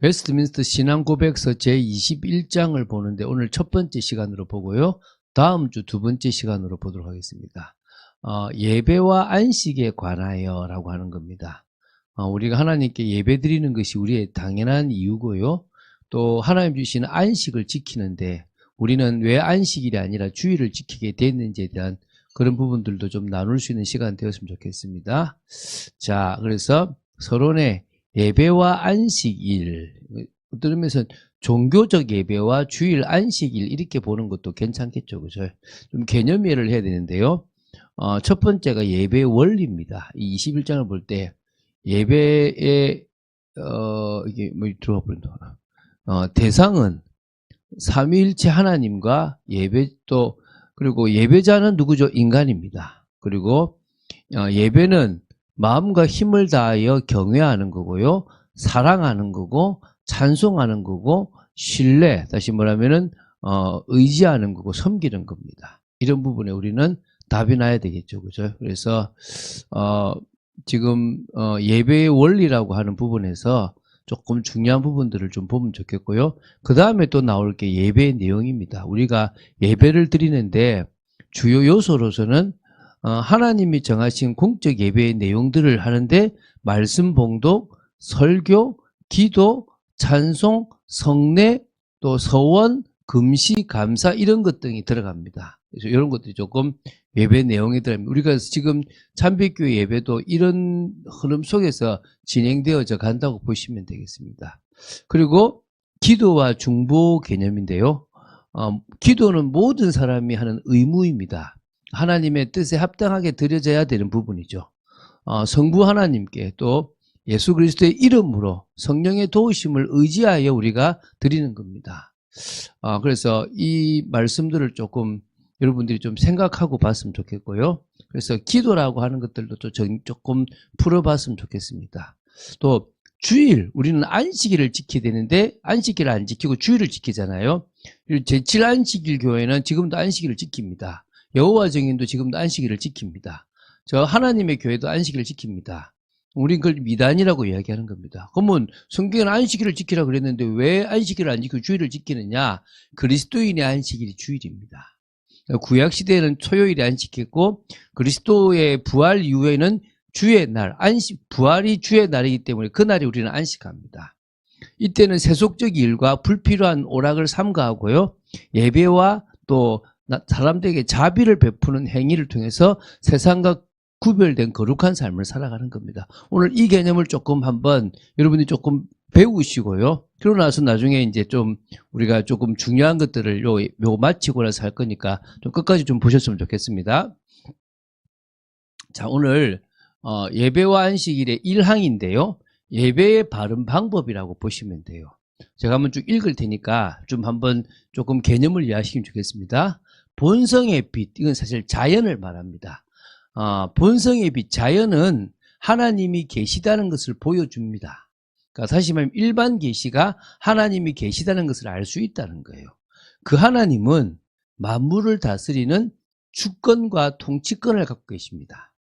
웨스트민스터 신앙고백서 제21장을 보는데 오늘 첫 번째 시간으로 보고요. 다음 주 두 번째 시간으로 보도록 하겠습니다. 예배와 안식에 관하여 라고 하는 겁니다. 우리가 하나님께 예배 드리는 것이 우리의 당연한 이유고요. 또 하나님 주시는 안식을 지키는데 우리는 왜 안식일이 아니라 주일을 지키게 됐는지에 대한 그런 부분들도 좀 나눌 수 있는 시간 되었으면 좋겠습니다. 자, 그래서 서론에 예배와 안식일, 어떤 의미에서 종교적 예배와 주일 안식일 이렇게 보는 것도 괜찮겠죠, 그죠? 좀 개념 이해를 해야 되는데요. 첫 번째가 예배의 원리입니다. 이 21장을 볼 때 예배의 이게 뭐 들어가 버린다. 대상은 삼위일체 하나님과 그리고 예배자는 누구죠? 인간입니다. 그리고 예배는 마음과 힘을 다하여 경외하는 거고요. 사랑하는 거고, 찬송하는 거고, 신뢰, 다시 말하면은, 의지하는 거고, 섬기는 겁니다. 이런 부분에 우리는 답이 나야 되겠죠. 그죠? 그래서, 지금, 예배의 원리라고 하는 부분에서 조금 중요한 부분들을 좀 보면 좋겠고요. 그 다음에 또 나올 게 예배의 내용입니다. 우리가 예배를 드리는데 주요 요소로서는 하나님이 정하신 공적 예배의 내용들을 하는데 말씀 봉독, 설교, 기도, 찬송, 성례, 또 서원, 금시, 감사 이런 것 등이 들어갑니다. 그래서 이런 것들이 조금 예배 내용에 들어갑니다. 우리가 지금 참배교회 예배도 이런 흐름 속에서 진행되어져 간다고 보시면 되겠습니다. 그리고 기도와 중보 개념인데요. 기도는 모든 사람이 하는 의무입니다. 하나님의 뜻에 합당하게 드려져야 되는 부분이죠. 성부 하나님께 또 예수 그리스도의 이름으로 성령의 도우심을 의지하여 우리가 드리는 겁니다. 그래서 이 말씀들을 조금 여러분들이 좀 생각하고 봤으면 좋겠고요. 그래서 기도라고 하는 것들도 조금 풀어봤으면 좋겠습니다. 또 주일, 우리는 안식일을 지켜야 되는데 안식일을 안 지키고 주일을 지키잖아요. 제7 안식일 교회는 지금도 안식일을 지킵니다. 여호와 증인도 지금도 안식일을 지킵니다. 저 하나님의 교회도 안식일을 지킵니다. 우린 그걸 미단이라고 이야기하는 겁니다. 그러면 성경은 안식일을 지키라고 그랬는데 왜 안식일을 안 지키고 주일을 지키느냐? 그리스도인의 안식일이 주일입니다. 구약시대에는 토요일에 안식했고 그리스도의 부활 이후에는 주의 날, 부활이 주의 날이기 때문에 그날이 우리는 안식합니다. 이때는 세속적 일과 불필요한 오락을 삼가하고요. 예배와 또 사람들에게 자비를 베푸는 행위를 통해서 세상과 구별된 거룩한 삶을 살아가는 겁니다. 오늘 이 개념을 조금 한번 여러분이 조금 배우시고요. 그러고 나서 나중에 이제 좀 우리가 조금 중요한 것들을 요 마치고 나서 할 거니까 좀 끝까지 좀 보셨으면 좋겠습니다. 자, 오늘 예배와 안식일의 1항인데요. 예배의 바른 방법이라고 보시면 돼요. 제가 한번 쭉 읽을 테니까 좀 한번 조금 개념을 이해하시면 좋겠습니다. 본성의 빛, 이건 사실 자연을 말합니다. 본성의 빛, 자연은 하나님이 계시다는 것을 보여줍니다. 그러니까 다시 말하면 일반 계시가 하나님이 계시다는 것을 알 수 있다는 거예요. 그 하나님은 만물을 다스리는 주권과 통치권을 갖고 계십니다.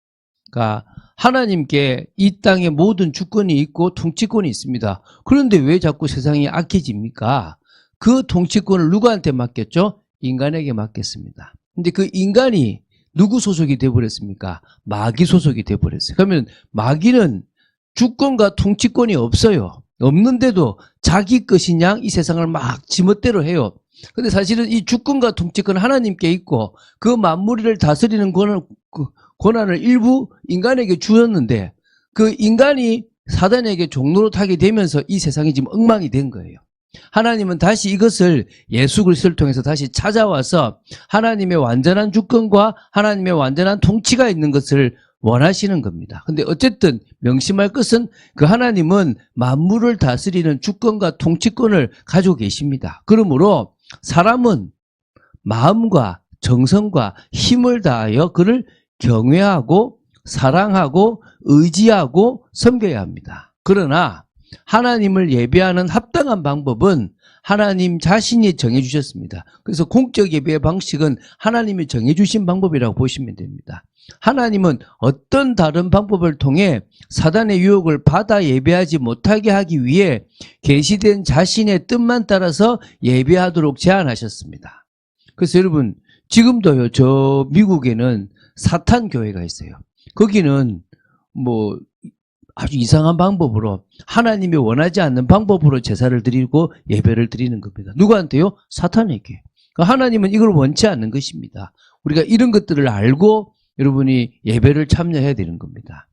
그러니까 하나님께 이 땅에 모든 주권이 있고 통치권이 있습니다. 그런데 왜 자꾸 세상이 악해집니까? 그 통치권을 누구한테 맡겼죠? 인간에게 맡겼습니다. 근데 그 인간이 누구 소속이 되어버렸습니까? 마귀 소속이 되어버렸어요. 그러면 마귀는 주권과 통치권이 없어요. 없는데도 자기 것인 양 이 세상을 막 지멋대로 해요. 근데 사실은 이 주권과 통치권은 하나님께 있고 그 만물을 다스리는 권한을 일부 인간에게 주었는데 그 인간이 사단에게 종로로 타게 되면서 이 세상이 지금 엉망이 된 거예요. 하나님은 다시 이것을 예수 그리스도를 통해서 다시 찾아와서 하나님의 완전한 주권과 하나님의 완전한 통치가 있는 것을 원하시는 겁니다. 근데 어쨌든 명심할 것은 그 하나님은 만물을 다스리는 주권과 통치권을 가지고 계십니다. 그러므로 사람은 마음과 정성과 힘을 다하여 그를 경외하고 사랑하고 의지하고 섬겨야 합니다. 그러나 하나님을 예배하는 합당한 방법은 하나님 자신이 정해주셨습니다. 그래서 공적 예배의 방식은 하나님이 정해주신 방법이라고 보시면 됩니다. 하나님은 어떤 다른 방법을 통해 사단의 유혹을 받아 예배하지 못하게 하기 위해 계시된 자신의 뜻만 따라서 예배하도록 제안하셨습니다. 그래서 여러분 지금도요 저 미국에는 사탄 교회가 있어요. 거기는 뭐 아주 이상한 방법으로 하나님이 원하지 않는 방법으로 제사를 드리고 예배를 드리는 겁니다. 누구한테요? 사탄에게. 하나님은 이걸 원치 않는 것입니다. 우리가 이런 것들을 알고 여러분이 예배를 참여해야 되는 겁니다.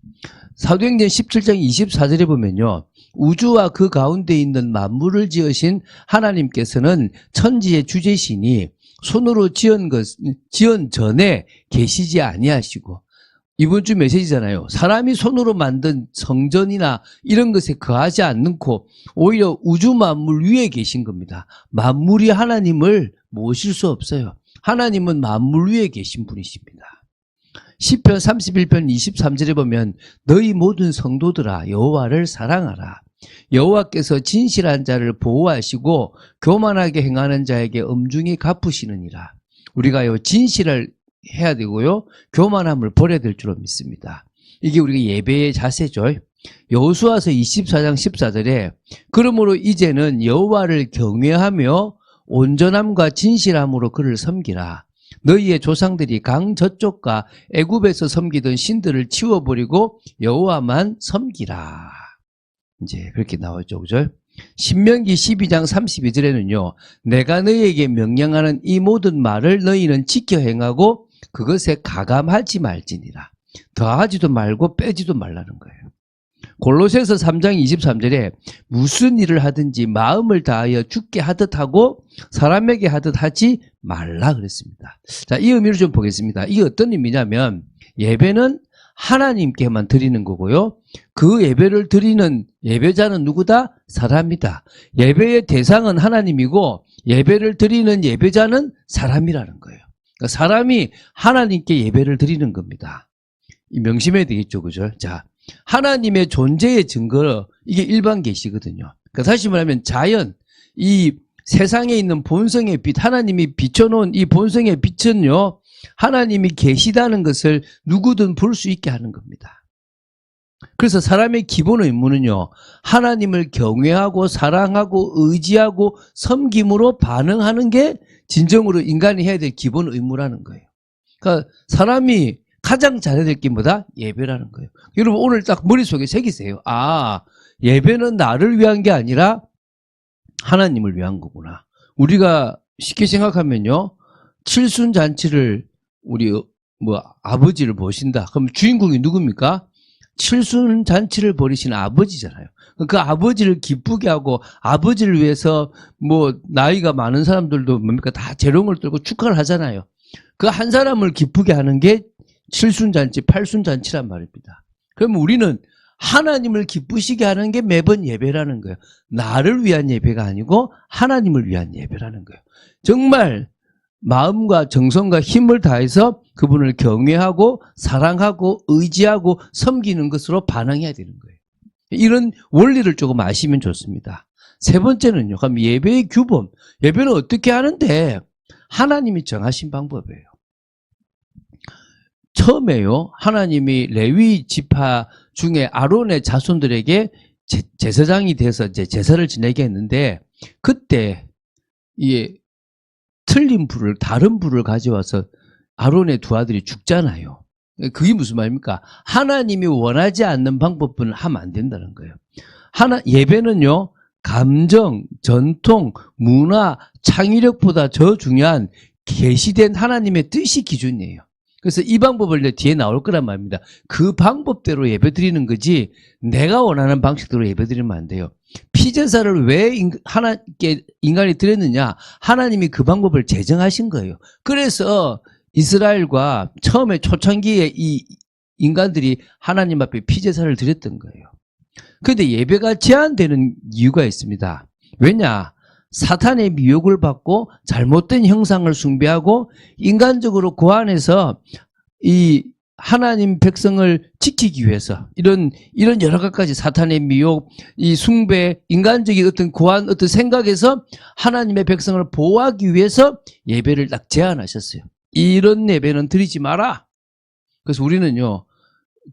사도행전 17장 24절에 보면요. 우주와 그 가운데 있는 만물을 지으신 하나님께서는 천지의 주제시니 손으로 지은 전에 계시지 아니하시고, 이번 주 메시지잖아요. 사람이 손으로 만든 성전이나 이런 것에 거하지 않고 오히려 우주 만물 위에 계신 겁니다. 만물이 하나님을 모실 수 없어요. 하나님은 만물 위에 계신 분이십니다. 시편 31편 23절에 보면 너희 모든 성도들아 여호와를 사랑하라. 여호와께서 진실한 자를 보호하시고 교만하게 행하는 자에게 엄중히 갚으시느니라. 우리가요 진실을 해야 되고요 교만함을 버려야 될 줄로 믿습니다. 이게 우리가 예배의 자세죠. 여호수아서 24장 14절에 그러므로 이제는 여호와를 경외하며 온전함과 진실함으로 그를 섬기라. 너희의 조상들이 강 저쪽과 애굽에서 섬기던 신들을 치워버리고 여호와만 섬기라. 이제 그렇게 나오죠, 그죠? 신명기 12장 32절에는요 내가 너희에게 명령하는 이 모든 말을 너희는 지켜 행하고 그것에 가감하지 말지니라. 더하지도 말고 빼지도 말라는 거예요. 골로새서 3장 23절에 무슨 일을 하든지 마음을 다하여 주께 하듯 하고 사람에게 하듯 하지 말라 그랬습니다. 자, 이 의미를 좀 보겠습니다. 이게 어떤 의미냐면 예배는 하나님께만 드리는 거고요. 그 예배를 드리는 예배자는 누구다? 사람이다. 예배의 대상은 하나님이고 예배를 드리는 예배자는 사람이라는 거예요. 그러니까 사람이 하나님께 예배를 드리는 겁니다. 명심해야 되겠죠, 그죠? 자, 하나님의 존재의 증거, 이게 일반 계시거든요. 그러니까 다시 말하면 자연, 이 세상에 있는 본성의 빛, 하나님이 비춰놓은 이 본성의 빛은요, 하나님이 계시다는 것을 누구든 볼 수 있게 하는 겁니다. 그래서 사람의 기본 의무는요, 하나님을 경외하고 사랑하고 의지하고 섬김으로 반응하는 게 진정으로 인간이 해야 될 기본 의무라는 거예요. 그러니까 사람이 가장 잘해야 될 게 뭐다? 예배라는 거예요. 여러분 오늘 딱 머릿속에 새기세요. 아, 예배는 나를 위한 게 아니라 하나님을 위한 거구나. 우리가 쉽게 생각하면요, 칠순잔치를 우리 아버지를 모신다. 그럼 주인공이 누굽니까? 칠순잔치를 벌이신 아버지잖아요. 그 아버지를 기쁘게 하고 아버지를 위해서 나이가 많은 사람들도 뭡니까? 다 재롱을 떨고 축하를 하잖아요. 그 한 사람을 기쁘게 하는 게 칠순잔치, 팔순잔치란 말입니다. 그러면 우리는 하나님을 기쁘시게 하는 게 매번 예배라는 거예요. 나를 위한 예배가 아니고 하나님을 위한 예배라는 거예요. 정말 마음과 정성과 힘을 다해서 그분을 경외하고 사랑하고 의지하고 섬기는 것으로 반응해야 되는 거예요. 이런 원리를 조금 아시면 좋습니다. 세 번째는요, 그럼 예배의 규범. 예배는 어떻게 하는데 하나님이 정하신 방법이에요. 처음에요, 하나님이 레위 지파 중에 아론의 자손들에게 제사장이 돼서 이제 제사를 지내게 했는데, 그때 틀린 불을, 다른 불을 가져와서 아론의 두 아들이 죽잖아요. 그게 무슨 말입니까? 하나님이 원하지 않는 방법은 하면 안 된다는 거예요. 예배는요, 감정, 전통, 문화, 창의력보다 더 중요한 계시된 하나님의 뜻이 기준이에요. 그래서 이 방법을 이제 뒤에 나올 거란 말입니다. 그 방법대로 예배 드리는 거지 내가 원하는 방식대로 예배 드리면 안 돼요. 피제사를 왜 하나님께 인간이 드렸느냐? 하나님이 그 방법을 제정하신 거예요. 그래서 이스라엘과 처음에 초창기에 이 인간들이 하나님 앞에 피제사를 드렸던 거예요. 그런데 예배가 제한되는 이유가 있습니다. 왜냐? 사탄의 미혹을 받고 잘못된 형상을 숭배하고 인간적으로 그 안에서 이 하나님 백성을 지키기 위해서 이런 여러 가지 사탄의 미혹, 이 숭배, 인간적인 어떤 고한 어떤 생각에서 하나님의 백성을 보호하기 위해서 예배를 딱 제한하셨어요. 이런 예배는 드리지 마라. 그래서 우리는요,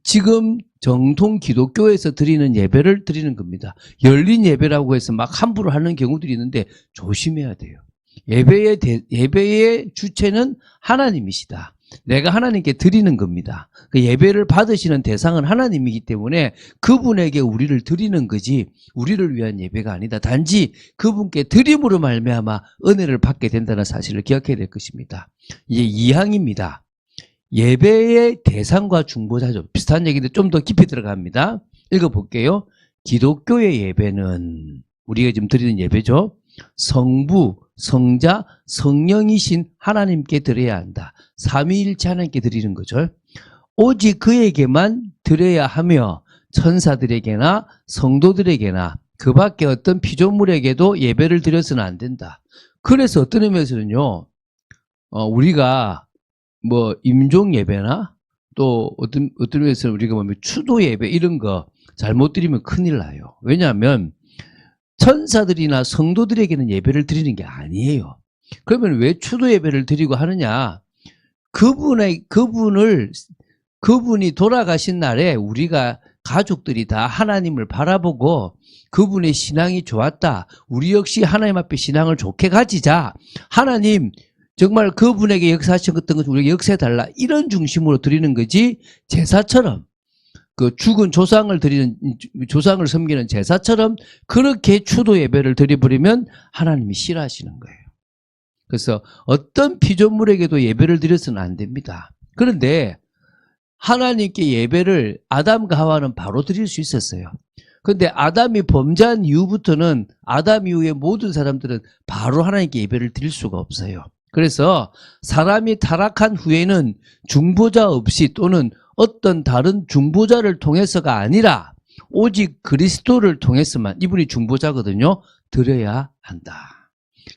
지금 정통 기독교에서 드리는 예배를 드리는 겁니다. 열린 예배라고 해서 막 함부로 하는 경우들이 있는데 조심해야 돼요. 예배의 주체는 하나님이시다. 내가 하나님께 드리는 겁니다. 그 예배를 받으시는 대상은 하나님이기 때문에 그분에게 우리를 드리는 거지 우리를 위한 예배가 아니다. 단지 그분께 드림으로 말미암아 은혜를 받게 된다는 사실을 기억해야 될 것입니다. 이게 2항입니다. 예배의 대상과 중보자죠. 비슷한 얘기인데 좀 더 깊이 들어갑니다. 읽어볼게요. 기독교의 예배는 우리가 지금 드리는 예배죠. 성부, 성자, 성령이신 하나님께 드려야 한다. 삼위일체 하나님께 드리는 거죠. 오직 그에게만 드려야 하며 천사들에게나 성도들에게나 그 밖에 어떤 피조물에게도 예배를 드려서는 안 된다. 그래서 어떤 의미에서는요, 우리가 뭐 임종 예배나 또 어떤 의미에서는 우리가 뭐 추도 예배 이런 거 잘못 드리면 큰일 나요. 왜냐하면 천사들이나 성도들에게는 예배를 드리는 게 아니에요. 그러면 왜 추도 예배를 드리고 하느냐? 그분이 돌아가신 날에 우리가 가족들이 다 하나님을 바라보고 그분의 신앙이 좋았다. 우리 역시 하나님 앞에 신앙을 좋게 가지자. 하나님 정말 그분에게 역사하셨던 것을 우리가 역사해달라. 이런 중심으로 드리는 거지 제사처럼 그 죽은 조상을 섬기는 제사처럼 그렇게 추도 예배를 드려버리면 하나님이 싫어하시는 거예요. 그래서 어떤 피조물에게도 예배를 드려서는 안 됩니다. 그런데 하나님께 예배를 아담과 하와는 바로 드릴 수 있었어요. 그런데 아담이 범죄한 이후부터는 아담 이후의 모든 사람들은 바로 하나님께 예배를 드릴 수가 없어요. 그래서 사람이 타락한 후에는 중보자 없이 또는 어떤 다른 중보자를 통해서가 아니라 오직 그리스도를 통해서만, 이분이 중보자거든요, 드려야 한다.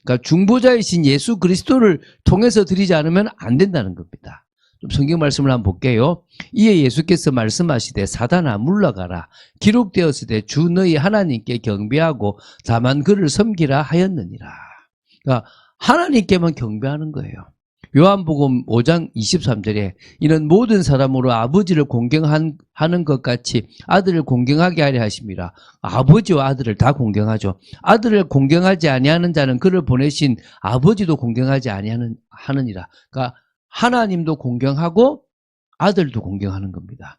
그러니까 중보자이신 예수 그리스도를 통해서 드리지 않으면 안 된다는 겁니다. 좀 성경 말씀을 한번 볼게요. 이에 예수께서 말씀하시되 사단아 물러가라. 기록되었을 때 주 너희 하나님께 경배하고 다만 그를 섬기라 하였느니라. 그러니까 하나님께만 경배하는 거예요. 요한복음 5장 23절에 이는 모든 사람으로 아버지를 공경하는 것 같이 아들을 공경하게 하려 하심이라. 아버지와 아들을 다 공경하죠. 아들을 공경하지 아니하는 자는 그를 보내신 아버지도 공경하지 아니하느니라. 그러니까 하나님도 공경하고 아들도 공경하는 겁니다.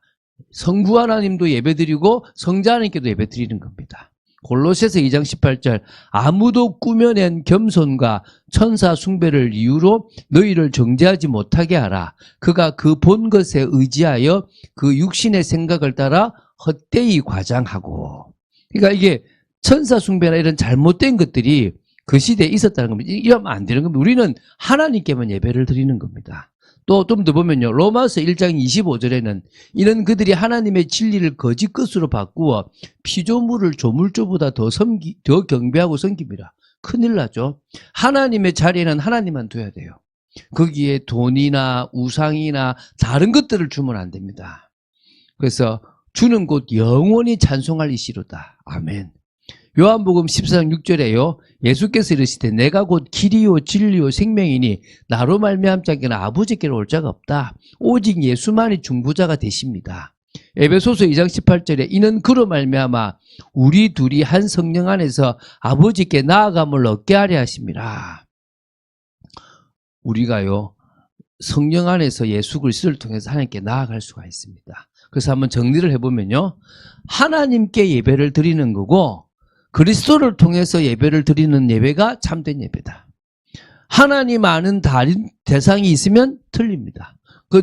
성부 하나님도 예배드리고 성자 하나님께도 예배드리는 겁니다. 골로새서 2장 18절 아무도 꾸며낸 겸손과 천사 숭배를 이유로 너희를 정죄하지 못하게 하라. 그가 그 본 것에 의지하여 그 육신의 생각을 따라 헛되이 과장하고. 그러니까 이게 천사 숭배나 이런 잘못된 것들이 그 시대에 있었다는 겁니다. 이러면 안 되는 겁니다. 우리는 하나님께만 예배를 드리는 겁니다. 또 좀 더 보면요. 로마서 1장 25절에는 이는 그들이 하나님의 진리를 거짓 것으로 바꾸어 피조물을 조물주보다 더 경배하고 섬깁니다. 큰일 나죠. 하나님의 자리에는 하나님만 둬야 돼요. 거기에 돈이나 우상이나 다른 것들을 주면 안 됩니다. 그래서 주는 곧 영원히 찬송할 이시로다. 아멘. 요한복음 14장 6절에요. 예수께서 이르시되 내가 곧 길이요 진리요 생명이니 나로 말미암 자에게는 아버지께로 올 자가 없다. 오직 예수만이 중보자가 되십니다. 에베소서 2장 18절에 이는 그로 말미암아 우리 둘이 한 성령 안에서 아버지께 나아감을 얻게 하려 하심이라. 우리가요 성령 안에서 예수 그리스도를 통해서 하나님께 나아갈 수가 있습니다. 그래서 한번 정리를 해보면요. 하나님께 예배를 드리는 거고 그리스도를 통해서 예배를 드리는 예배가 참된 예배다. 하나님 아는 다른 대상이 있으면 틀립니다.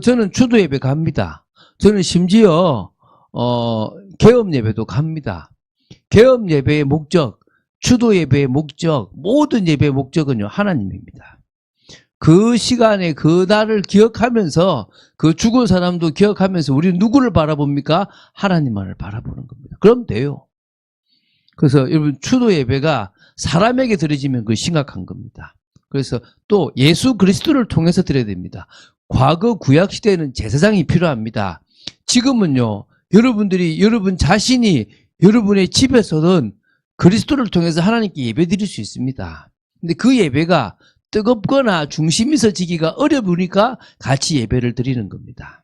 저는 추도 예배 갑니다. 저는 심지어 개업 예배도 갑니다. 개업 예배의 목적, 추도 예배의 목적, 모든 예배의 목적은요 하나님입니다. 그 시간에 그 날을 기억하면서 그 죽은 사람도 기억하면서 우리는 누구를 바라봅니까? 하나님만을 바라보는 겁니다. 그럼 돼요. 그래서 여러분 추도 예배가 사람에게 드려지면 그게 심각한 겁니다. 그래서 또 예수 그리스도를 통해서 드려야 됩니다. 과거 구약 시대에는 제사장이 필요합니다. 지금은요 여러분 자신이 여러분의 집에서는 그리스도를 통해서 하나님께 예배 드릴 수 있습니다. 근데 그 예배가 뜨겁거나 중심이 서지기가 어려우니까 같이 예배를 드리는 겁니다.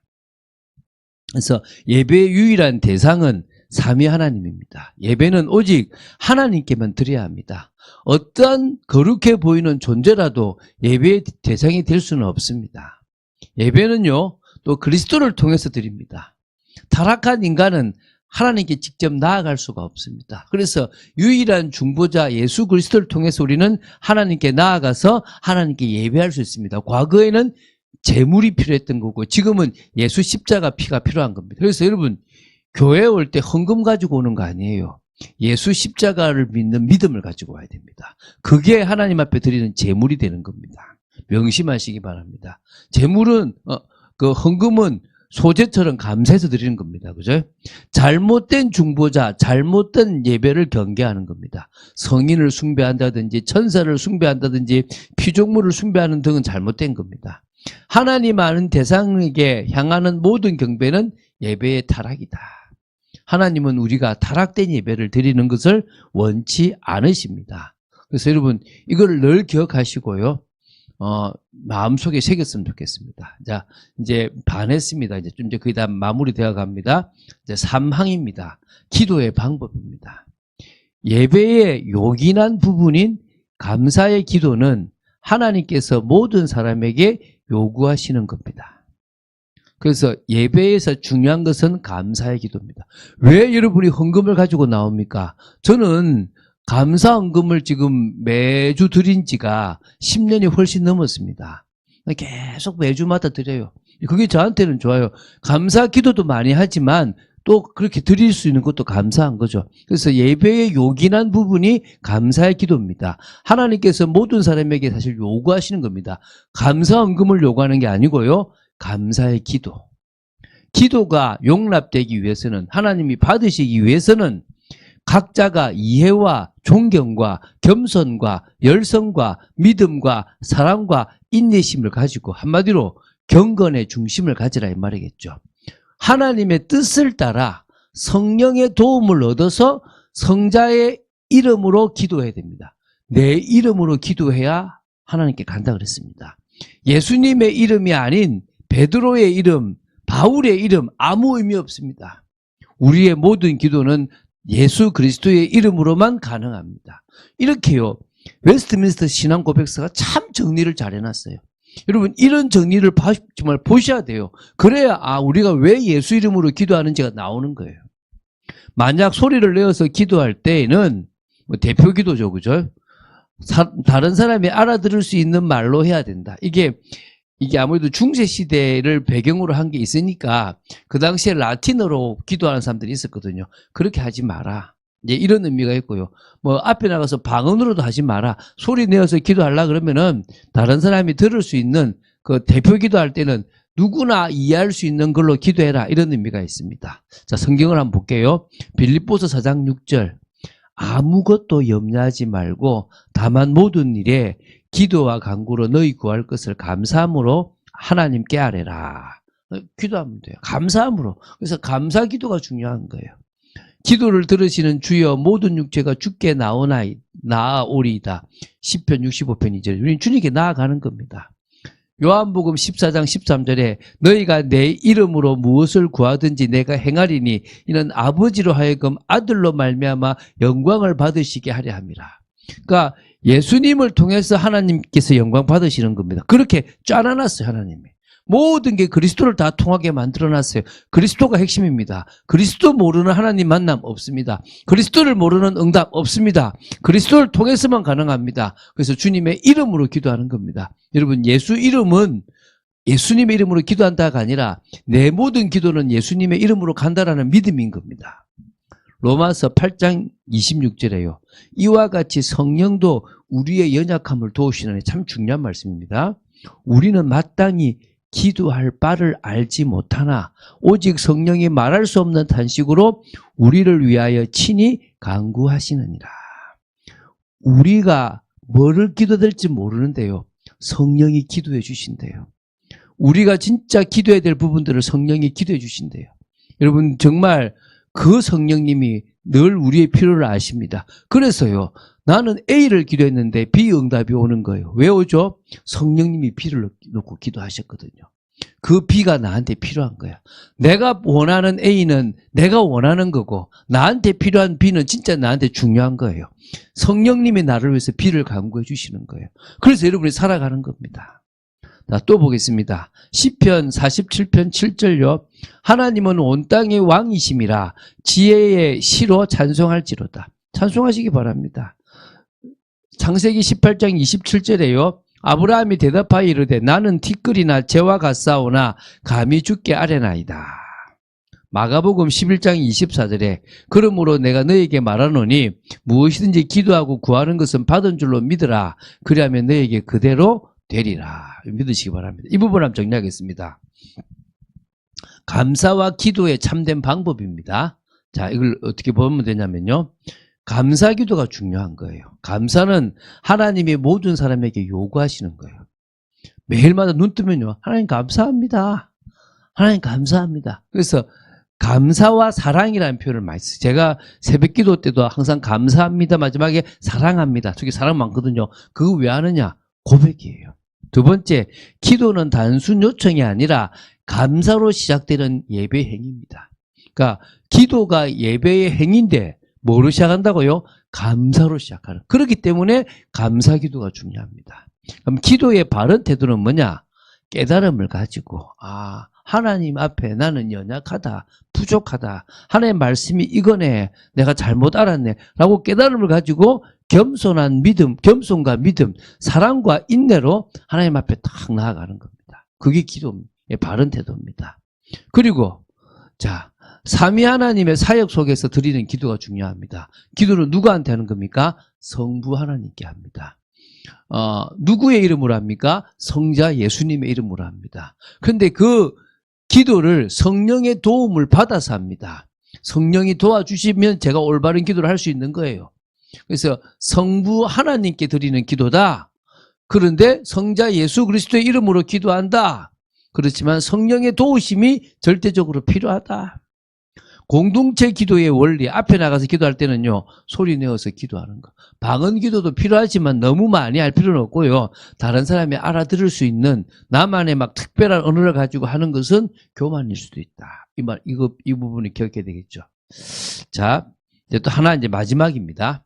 그래서 예배의 유일한 대상은 삼위 하나님입니다. 예배는 오직 하나님께만 드려야 합니다. 어떠한 거룩해 보이는 존재라도 예배의 대상이 될 수는 없습니다. 예배는요, 또 그리스도를 통해서 드립니다. 타락한 인간은 하나님께 직접 나아갈 수가 없습니다. 그래서 유일한 중보자 예수 그리스도를 통해서 우리는 하나님께 나아가서 하나님께 예배할 수 있습니다. 과거에는 제물이 필요했던 거고 지금은 예수 십자가 피가 필요한 겁니다. 그래서 여러분 교회에 올 때 헌금 가지고 오는 거 아니에요. 예수 십자가를 믿는 믿음을 가지고 와야 됩니다. 그게 하나님 앞에 드리는 제물이 되는 겁니다. 명심하시기 바랍니다. 제물은 그 헌금은 소재처럼 감사해서 드리는 겁니다. 그죠? 잘못된 중보자, 잘못된 예배를 경계하는 겁니다. 성인을 숭배한다든지 천사를 숭배한다든지 피조물을 숭배하는 등은 잘못된 겁니다. 하나님 아는 대상에게 향하는 모든 경배는 예배의 타락이다. 하나님은 우리가 타락된 예배를 드리는 것을 원치 않으십니다. 그래서 여러분 이걸 늘 기억하시고요. 마음속에 새겼으면 좋겠습니다. 자, 이제 반했습니다. 이제 거의 다 마무리되어 갑니다. 이제 3항입니다. 기도의 방법입니다. 예배의 요긴한 부분인 감사의 기도는 하나님께서 모든 사람에게 요구하시는 겁니다. 그래서 예배에서 중요한 것은 감사의 기도입니다. 왜 여러분이 헌금을 가지고 나옵니까? 저는 감사 헌금을 지금 매주 드린 지가 10년이 훨씬 넘었습니다. 계속 매주마다 드려요. 그게 저한테는 좋아요. 감사 기도도 많이 하지만 또 그렇게 드릴 수 있는 것도 감사한 거죠. 그래서 예배의 요긴한 부분이 감사의 기도입니다. 하나님께서 모든 사람에게 사실 요구하시는 겁니다. 감사 헌금을 요구하는 게 아니고요. 감사의 기도. 기도가 용납되기 위해서는 하나님이 받으시기 위해서는 각자가 이해와 존경과 겸손과 열성과 믿음과 사랑과 인내심을 가지고 한마디로 경건의 중심을 가지라 이 말이겠죠. 하나님의 뜻을 따라 성령의 도움을 얻어서 성자의 이름으로 기도해야 됩니다. 내 이름으로 기도해야 하나님께 간다 그랬습니다. 예수님의 이름이 아닌 베드로의 이름, 바울의 이름 아무 의미 없습니다. 우리의 모든 기도는 예수 그리스도의 이름으로만 가능합니다. 이렇게요. 웨스트민스터 신앙 고백서가 참 정리를 잘 해놨어요. 여러분 이런 정리를 정말 보셔야 돼요. 그래야 우리가 왜 예수 이름으로 기도하는지가 나오는 거예요. 만약 소리를 내어서 기도할 때에는 대표 기도죠. 그죠? 다른 사람이 알아들을 수 있는 말로 해야 된다. 이게 아무래도 중세시대를 배경으로 한 게 있으니까 그 당시에 라틴어로 기도하는 사람들이 있었거든요. 그렇게 하지 마라. 이제 이런 의미가 있고요. 앞에 나가서 방언으로도 하지 마라. 소리 내어서 기도하려 그러면은 다른 사람이 들을 수 있는 그 대표 기도할 때는 누구나 이해할 수 있는 걸로 기도해라. 이런 의미가 있습니다. 자, 성경을 한번 볼게요. 빌립보서 4장 6절. 아무것도 염려하지 말고 다만 모든 일에 기도와 간구로 너희 구할 것을 감사함으로 하나님께 아뢰라. 기도하면 돼요. 감사함으로. 그래서 감사 기도가 중요한 거예요. 기도를 들으시는 주여 모든 육체가 주께 나아오리이다. 시편 65편 2절. 우리는 주님께 나아가는 겁니다. 요한복음 14장 13절에 너희가 내 이름으로 무엇을 구하든지 내가 행하리니 이는 아버지로 하여금 아들로 말미암아 영광을 받으시게 하려 함이라. 그러니까 예수님을 통해서 하나님께서 영광 받으시는 겁니다. 그렇게 짜놔놨어요. 하나님이. 모든 게 그리스도를 다 통하게 만들어놨어요. 그리스도가 핵심입니다. 그리스도 모르는 하나님 만남 없습니다. 그리스도를 모르는 응답 없습니다. 그리스도를 통해서만 가능합니다. 그래서 주님의 이름으로 기도하는 겁니다. 여러분 예수 이름은 예수님의 이름으로 기도한다가 아니라 내 모든 기도는 예수님의 이름으로 간다라는 믿음인 겁니다. 로마서 8장 26절에요. 이와 같이 성령도 우리의 연약함을 도우시는 참 중요한 말씀입니다. 우리는 마땅히 기도할 바를 알지 못하나 오직 성령이 말할 수 없는 탄식으로 우리를 위하여 친히 간구하시느니라. 우리가 뭐를 기도될지 모르는데요. 성령이 기도해 주신대요. 우리가 진짜 기도해야 될 부분들을 성령이 기도해 주신대요. 여러분 정말 그 성령님이 늘 우리의 필요를 아십니다. 그래서요. 나는 A를 기도했는데 B 응답이 오는 거예요. 왜 오죠? 성령님이 B를 놓고 기도하셨거든요. 그 B가 나한테 필요한 거야. 내가 원하는 A는 내가 원하는 거고 나한테 필요한 B는 진짜 나한테 중요한 거예요. 성령님이 나를 위해서 B를 강구해 주시는 거예요. 그래서 여러분이 살아가는 겁니다. 자, 또 보겠습니다. 시편 47편 7절요. 하나님은 온 땅의 왕이심이라 지혜의 시로 찬송할지로다. 찬송하시기 바랍니다. 창세기 18장 27절에요. 아브라함이 대답하여 이르되 나는 티끌이나 재와 같사오나 감히 주께 아뢰나이다. 마가복음 11장 24절에 그러므로 내가 너에게 말하노니 무엇이든지 기도하고 구하는 것은 받은 줄로 믿으라. 그리하면 너에게 그대로 되리라. 믿으시기 바랍니다. 이 부분 한번 정리하겠습니다. 감사와 기도의 참된 방법입니다. 자, 이걸 어떻게 보면 되냐면요. 감사 기도가 중요한 거예요. 감사는 하나님이 모든 사람에게 요구하시는 거예요. 매일마다 눈 뜨면요. 하나님 감사합니다. 하나님 감사합니다. 그래서 감사와 사랑이라는 표현을 많이 써요. 제가 새벽 기도 때도 항상 감사합니다. 마지막에 사랑합니다. 저게 사랑 많거든요. 그거 왜 하느냐? 고백이에요. 두 번째, 기도는 단순 요청이 아니라 감사로 시작되는 예배 행위입니다. 그러니까 기도가 예배의 행위인데 뭐로 시작한다고요? 감사로 시작하는. 그렇기 때문에 감사 기도가 중요합니다. 그럼 기도의 바른 태도는 뭐냐? 깨달음을 가지고 하나님 앞에 나는 연약하다, 부족하다, 하나님의 말씀이 이거네, 내가 잘못 알았네 라고 깨달음을 가지고 겸손한 믿음, 겸손과 믿음, 사랑과 인내로 하나님 앞에 딱 나아가는 겁니다. 그게 기도의 바른 태도입니다. 그리고 자, 삼위 하나님의 사역 속에서 드리는 기도가 중요합니다. 기도는 누구한테 하는 겁니까? 성부 하나님께 합니다. 누구의 이름으로 합니까? 성자 예수님의 이름으로 합니다. 그런데 그 기도를 성령의 도움을 받아서 합니다. 성령이 도와주시면 제가 올바른 기도를 할 수 있는 거예요. 그래서 성부 하나님께 드리는 기도다. 그런데 성자 예수 그리스도의 이름으로 기도한다. 그렇지만 성령의 도우심이 절대적으로 필요하다. 공동체 기도의 원리, 앞에 나가서 기도할 때는요, 소리 내어서 기도하는 거. 방언 기도도 필요하지만 너무 많이 할 필요는 없고요. 다른 사람이 알아들을 수 있는 나만의 막 특별한 언어를 가지고 하는 것은 교만일 수도 있다. 이 부분을 기억해야 되겠죠. 자, 이제 또 하나 이제 마지막입니다.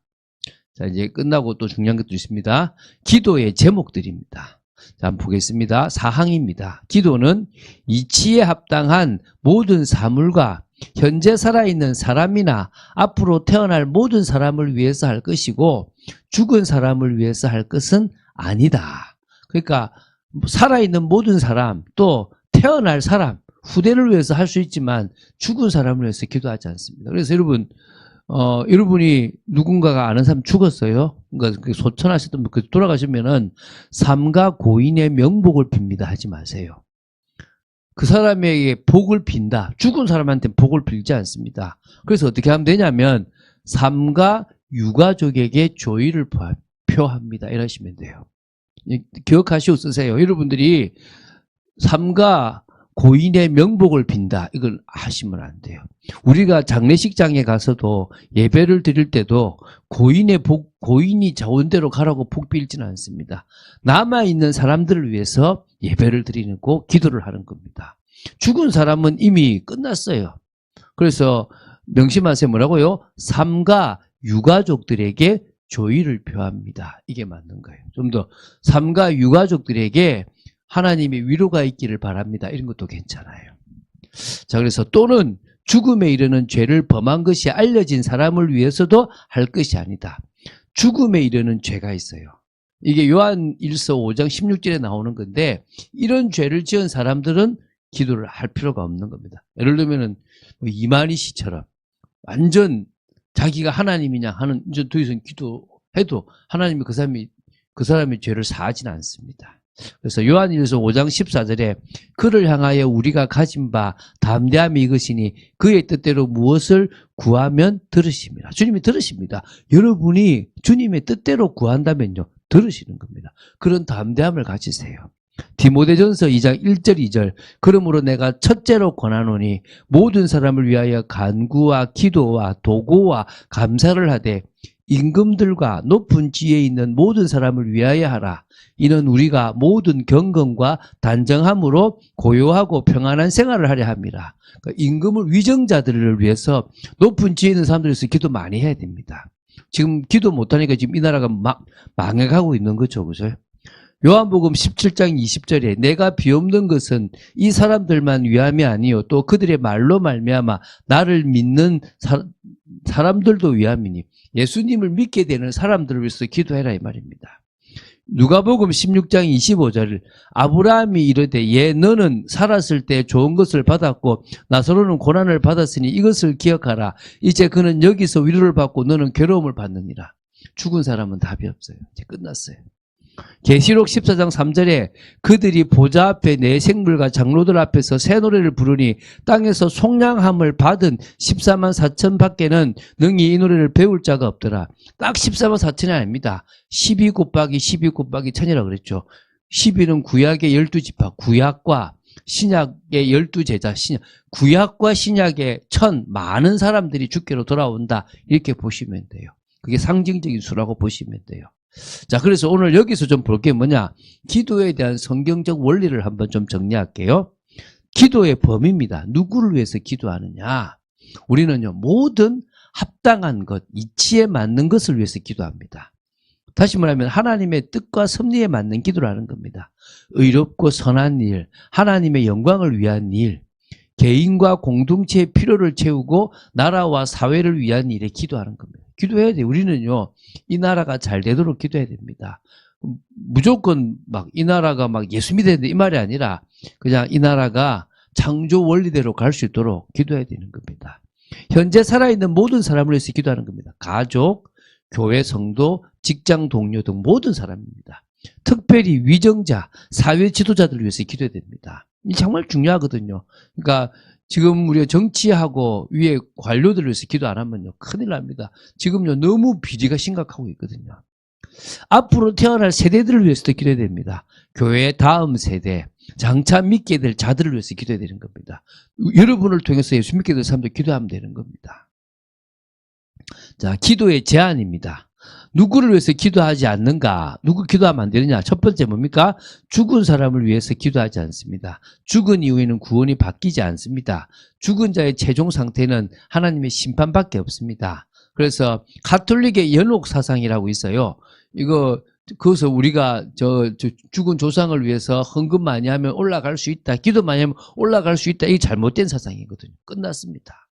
자, 이제 끝나고 또 중요한 것도 있습니다. 기도의 제목들입니다. 자, 한번 보겠습니다. 4항입니다. 기도는 이치에 합당한 모든 사물과 현재 살아있는 사람이나 앞으로 태어날 모든 사람을 위해서 할 것이고 죽은 사람을 위해서 할 것은 아니다. 그러니까 살아있는 모든 사람 또 태어날 사람 후대를 위해서 할 수 있지만 죽은 사람을 위해서 기도하지 않습니다. 그래서 여러분 여러분이 누군가가 아는 사람 죽었어요. 그러니까 소천하셨던 분 돌아가시면은 삼가 고인의 명복을 빕니다 하지 마세요. 그 사람에게 복을 빈다. 죽은 사람한테 복을 빌지 않습니다. 그래서 어떻게 하면 되냐면 삼가 유가족에게 조의를 표합니다. 이러시면 돼요. 기억하시고 쓰세요. 여러분들이 삼가 고인의 명복을 빈다. 이걸 하시면 안 돼요. 우리가 장례식장에 가서도 예배를 드릴 때도 고인이 좋은 대로 가라고 복 빌지는 않습니다. 남아있는 사람들을 위해서 예배를 드리는 거, 기도를 하는 겁니다. 죽은 사람은 이미 끝났어요. 그래서 명심하세요. 뭐라고요? 삼가 유가족들에게 조의를 표합니다. 이게 맞는 거예요. 좀 더 삼가 유가족들에게 하나님의 위로가 있기를 바랍니다. 이런 것도 괜찮아요. 자, 그래서 또는 죽음에 이르는 죄를 범한 것이 알려진 사람을 위해서도 할 것이 아니다. 죽음에 이르는 죄가 있어요. 이게 요한 1서 5장 16절에 나오는 건데 이런 죄를 지은 사람들은 기도를 할 필요가 없는 겁니다. 예를 들면은 이만희 씨처럼 완전 자기가 하나님이냐 하는 이제 더 이상 기도해도 하나님이 그 사람의 죄를 사하지는 않습니다. 그래서 요한일서 5장 14절에 그를 향하여 우리가 가진 바 담대함이 이것이니 그의 뜻대로 무엇을 구하면 들으십니다. 주님이 들으십니다. 여러분이 주님의 뜻대로 구한다면요 들으시는 겁니다. 그런 담대함을 가지세요. 디모데전서 2장 1절 2절 그러므로 내가 첫째로 권하노니 모든 사람을 위하여 간구와 기도와 도고와 감사를 하되 임금들과 높은 지위에 있는 모든 사람을 위하여 하라. 이는 우리가 모든 경건과 단정함으로 고요하고 평안한 생활을 하려 합니다. 그러니까 임금을 위정자들을 위해서 높은 지위에 있는 사람들을 위해서 기도 많이 해야 됩니다. 지금 기도 못하니까 지금 이 나라가 망해가고 있는 거죠. 그죠? 요한복음 17장 20절에 내가 비옵는 것은 이 사람들만 위함이 아니요 또 그들의 말로 말미암아 나를 믿는 사람들도 위함이니 예수님을 믿게 되는 사람들을 위해서 기도해라 이 말입니다. 누가복음 16장 25절을 아브라함이 이르되 예 너는 살았을 때 좋은 것을 받았고 나사로는 고난을 받았으니 이것을 기억하라. 이제 그는 여기서 위로를 받고 너는 괴로움을 받느니라. 죽은 사람은 답이 없어요. 이제 끝났어요. 계시록 14장 3절에 그들이 보좌 앞에 내 생물과 장로들 앞에서 새 노래를 부르니 땅에서 속량함을 받은 14만 4천 밖에는 능히 이 노래를 배울 자가 없더라. 딱 14만 4천이 아닙니다. 12 곱하기 12 곱하기 1000이라고 그랬죠. 12는 구약의 12지파, 구약과 신약의 12제자, 구약과 신약의 1000 많은 사람들이 주께로 돌아온다. 이렇게 보시면 돼요. 그게 상징적인 수라고 보시면 돼요. 자, 그래서 오늘 여기서 좀 볼 게 뭐냐? 기도에 대한 성경적 원리를 한번 좀 정리할게요. 기도의 범위입니다. 누구를 위해서 기도하느냐? 우리는요, 모든 합당한 것, 이치에 맞는 것을 위해서 기도합니다. 다시 말하면 하나님의 뜻과 섭리에 맞는 기도를 하는 겁니다. 의롭고 선한 일, 하나님의 영광을 위한 일, 개인과 공동체의 필요를 채우고 나라와 사회를 위한 일에 기도하는 겁니다. 기도해야 돼요. 우리는요, 이 나라가 잘 되도록 기도해야 됩니다. 무조건 막 이 나라가 막 예수 믿어야 된다 이 말이 아니라 그냥 이 나라가 창조 원리대로 갈 수 있도록 기도해야 되는 겁니다. 현재 살아있는 모든 사람을 위해서 기도하는 겁니다. 가족, 교회 성도, 직장 동료 등 모든 사람입니다. 특별히 위정자, 사회 지도자들을 위해서 기도해야 됩니다. 이 정말 중요하거든요. 그러니까 지금 우리가 정치하고 위에 관료들을 위해서 기도 안 하면요 큰일 납니다. 지금요 너무 비리가 심각하고 있거든요. 앞으로 태어날 세대들을 위해서도 기도해야 됩니다. 교회의 다음 세대, 장차 믿게 될 자들을 위해서 기도해야 되는 겁니다. 여러분을 통해서 예수 믿게 될 사람들 기도하면 되는 겁니다. 자, 기도의 제한입니다. 누구를 위해서 기도하지 않는가? 누구 기도하면 안 되느냐? 첫 번째 뭡니까? 죽은 사람을 위해서 기도하지 않습니다. 죽은 이후에는 구원이 바뀌지 않습니다. 죽은 자의 최종 상태는 하나님의 심판밖에 없습니다. 그래서 가톨릭의 연옥 사상이라고 있어요. 그래서 우리가 죽은 조상을 위해서 헌금 많이 하면 올라갈 수 있다. 기도 많이 하면 올라갈 수 있다. 이게 잘못된 사상이거든요. 끝났습니다.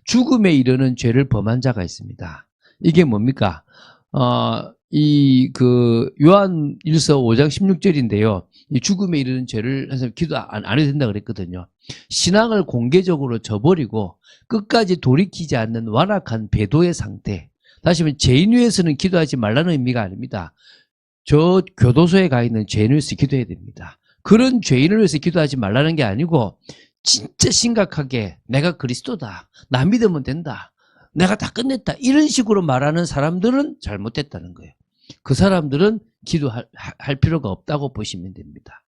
죽음에 이르는 죄를 범한 자가 있습니다. 이게 뭡니까? 요한 1서 5장 16절인데요. 이 죽음에 이르는 죄를 해서 기도 안 해도 된다 그랬거든요. 신앙을 공개적으로 저버리고 끝까지 돌이키지 않는 완악한 배도의 상태. 다시 말하면 죄인 위해서는 기도하지 말라는 의미가 아닙니다. 저 교도소에 가 있는 죄인을 위해서 기도해야 됩니다. 그런 죄인을 위해서 기도하지 말라는 게 아니고 진짜 심각하게 내가 그리스도다. 나 믿으면 된다. 내가 다 끝냈다. 이런 식으로 말하는 사람들은 잘못됐다는 거예요. 그 사람들은 기도할 필요가 없다고 보시면 됩니다.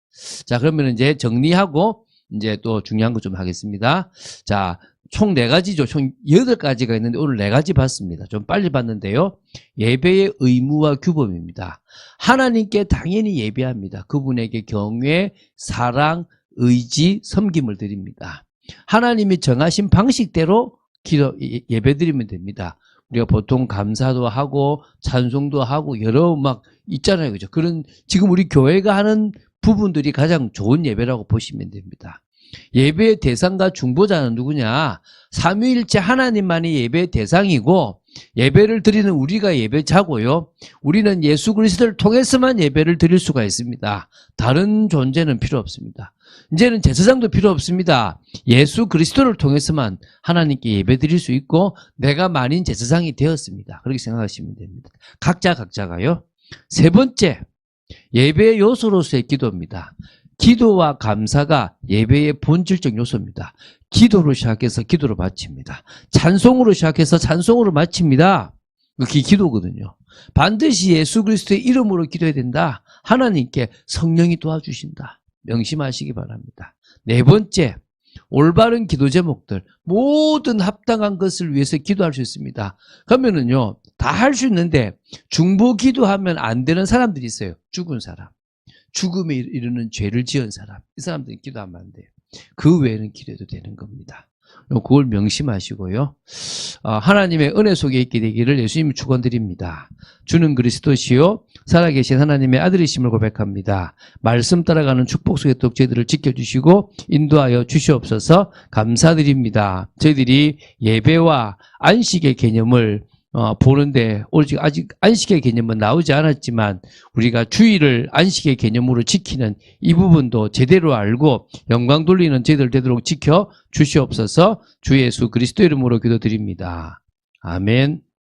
자, 그러면 이제 정리하고 이제 또 중요한 거 좀 하겠습니다. 자, 총 4가지죠. 총 8가지가 있는데 오늘 4가지 봤습니다. 좀 빨리 봤는데요. 예배의 의무와 규범입니다. 하나님께 당연히 예배합니다. 그분에게 경외, 사랑, 의지, 섬김을 드립니다. 하나님이 정하신 방식대로 예배드리면 됩니다. 우리가 보통 감사도 하고 찬송도 하고 여러 막 있잖아요. 그죠? 그런 지금 우리 교회가 하는 부분들이 가장 좋은 예배라고 보시면 됩니다. 예배의 대상과 중보자는 누구냐? 삼위일체 하나님만이 예배의 대상이고 예배를 드리는 우리가 예배자고요. 우리는 예수 그리스도를 통해서만 예배를 드릴 수가 있습니다. 다른 존재는 필요 없습니다. 이제는 제사장도 필요 없습니다. 예수 그리스도를 통해서만 하나님께 예배 드릴 수 있고 내가 만인 제사장이 되었습니다. 그렇게 생각하시면 됩니다. 각자가요. 세 번째, 예배의 요소로서의 기도입니다. 기도와 감사가 예배의 본질적 요소입니다. 기도로 시작해서 기도로 마칩니다. 찬송으로 시작해서 찬송으로 마칩니다. 그게 기도거든요. 반드시 예수 그리스도의 이름으로 기도해야 된다. 하나님께 성령이 도와주신다. 명심하시기 바랍니다. 네 번째, 올바른 기도 제목들 모든 합당한 것을 위해서 기도할 수 있습니다. 그러면은요 다 할 수 있는데 중보 기도하면 안 되는 사람들이 있어요. 죽은 사람. 죽음에 이르는 죄를 지은 사람. 이 사람들이 기도하면 안 돼요. 그 외에는 기도해도 되는 겁니다. 그걸 명심하시고요. 하나님의 은혜 속에 있게 되기를 예수님 축원드립니다. 주는 그리스도시요 살아계신 하나님의 아들이심을 고백합니다. 말씀 따라가는 축복 속에 또 저희들을 지켜주시고 인도하여 주시옵소서. 감사드립니다. 저희들이 예배와 안식의 개념을 보는데 아직 안식의 개념은 나오지 않았지만 우리가 주일을 안식의 개념으로 지키는 이 부분도 제대로 알고 영광 돌리는 저희들 되도록 지켜 주시옵소서. 주 예수 그리스도 이름으로 기도드립니다. 아멘.